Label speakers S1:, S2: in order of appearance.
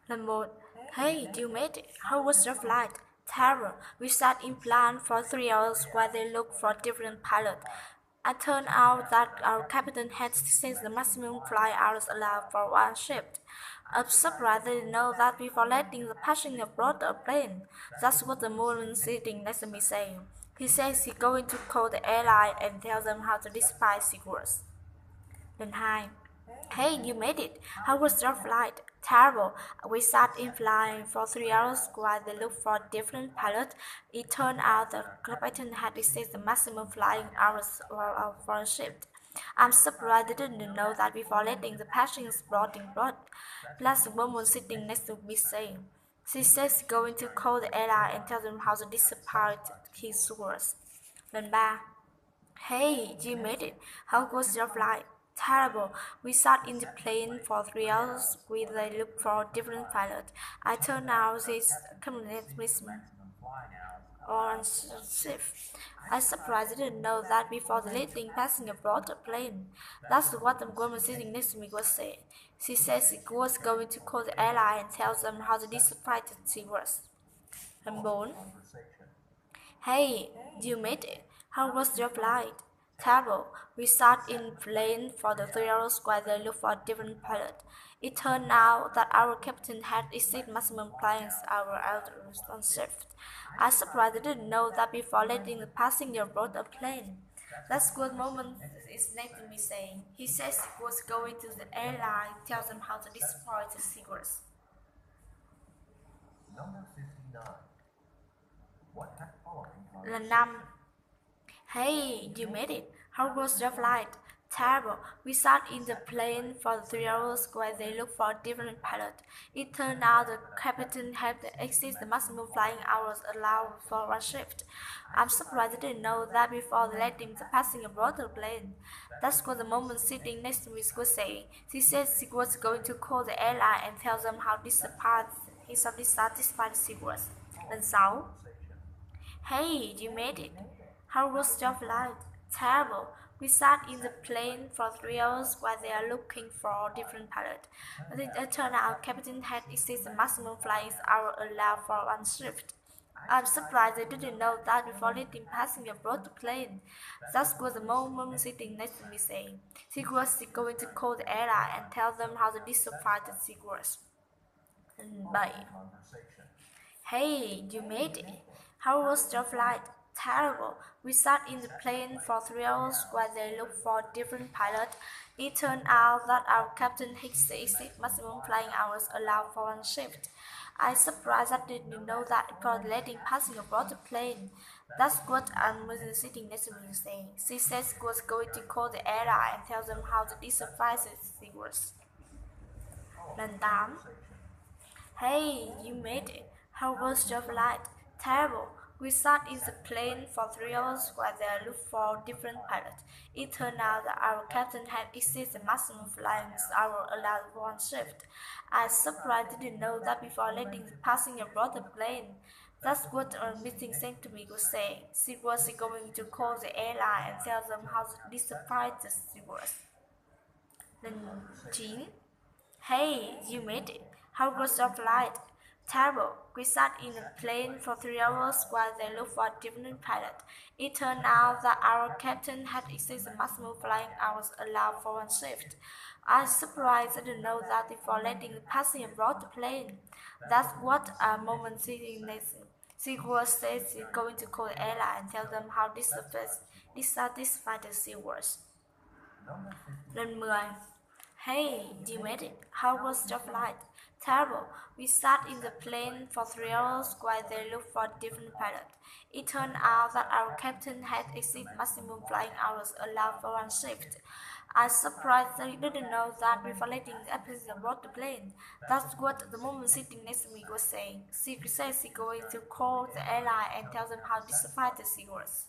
S1: Lamont, hey, you made it. How was your flight? Terrible. We sat in plan for 3 hours while they looked for different pilots. It turned out that our captain had set the maximum flight hours allowed for one shift. I'm surprised I didn't know that before letting the passenger board the plane. That's what the woman sitting next to me said. He says he's going to call the airline and tell them how to dispatch secrets. Lần 2. Hey, you made it. How was your flight? Terrible. We sat in flying for 3 hours while they looked for different pilots. It turned out the captain had exceeded the maximum flying hours for a shift. I'm surprised I didn't know that before letting the passengers boarding board. Plus, the woman sitting next to me saying, she says she's going to call the airline and tell them how to disappoint his words. Lần 3. Hey, you made it. How was your flight? Terrible. We sat in the plane for 3 hours with a look for different pilots. I turned out this commitment on shift. I surprised I didn't know that before the leading passenger boarded the plane. That's what the woman sitting next to me was saying. She said she was going to call the airline and tell them how disappointed she was. Lần 4. Hey, you made it. How was your flight? Terrible. We sat in plane for the 3 hours while they looked for a different pilot. It turned out that our captain had exceeded maximum flying hours on shift. I surprised I didn't know that before letting the passenger board the plane. That's what moment is next to me saying. He says he was going to the airline, tell them how to destroy the secrets.
S2: Number 59. What had following
S1: Lần 5. Hey, you made it. How was your flight? Terrible. We sat in the plane for 3 hours while they looked for a different pilot. It turned out the captain had exceeded the maximum flying hours allowed for one shift. I'm surprised I didn't know that before letting the passenger board the plane. That's what the woman sitting next to me was saying. She said she was going to call the airline and tell them how dissatisfied she was. Lần 6. Hey, you made it. How was your flight? Terrible. We sat in the plane for 3 hours while they are looking for a different pilot. It turned out captain had exceeded the maximum flying hour allowed for one shift. I'm surprised I didn't know that before letting passenger board the plane. That's what the woman sitting next to me saying. She was going to call the airline and tell them how dissatisfied she was. Lần 7. Hey, you made it. How was your flight? Terrible. We sat in the plane for 3 hours while they looked for a different pilot. It turned out that our captain had exceeded maximum flying hours allowed for one shift. I surprised I didn't know that before letting passenger board the plane. That's what was sitting next to me saying. She said she was going to call the airline and tell them how dissatisfied she was. Lần 8. Hey, you made it. How was your flight? Terrible. We sat in the plane for 3 hours while they looked for different pilots. It turned out that our captain had exceeded the maximum flying hour allowed for one shift. I surprised didn't know that before letting the passenger board the plane. That's what our meeting said to me was saying. She was going to call the airline and tell them how disappointed she was. Lần 9. Hey, you made it. How was your flight? Terrible. We sat in a plane for 3 hours while they looked for a different pilot. It turned out that our captain had exceeded the maximum flying hours allowed for one shift. I was surprised I didn't know that before letting the passenger board the plane. That's what a moment sitting next. She was said she's going to call the airline and tell them how dissatisfied she was. Lần 10. Hey, you made it. How was your flight? Terrible. We sat in the plane for 3 hours while they looked for a different pilot. It turned out that our captain had exceeded maximum flying hours allowed for one shift. I was surprised I didn't know that before letting the passenger board the plane. That's what the woman sitting next to me was saying. She said she's going to call the airline and tell them how disappointed she was.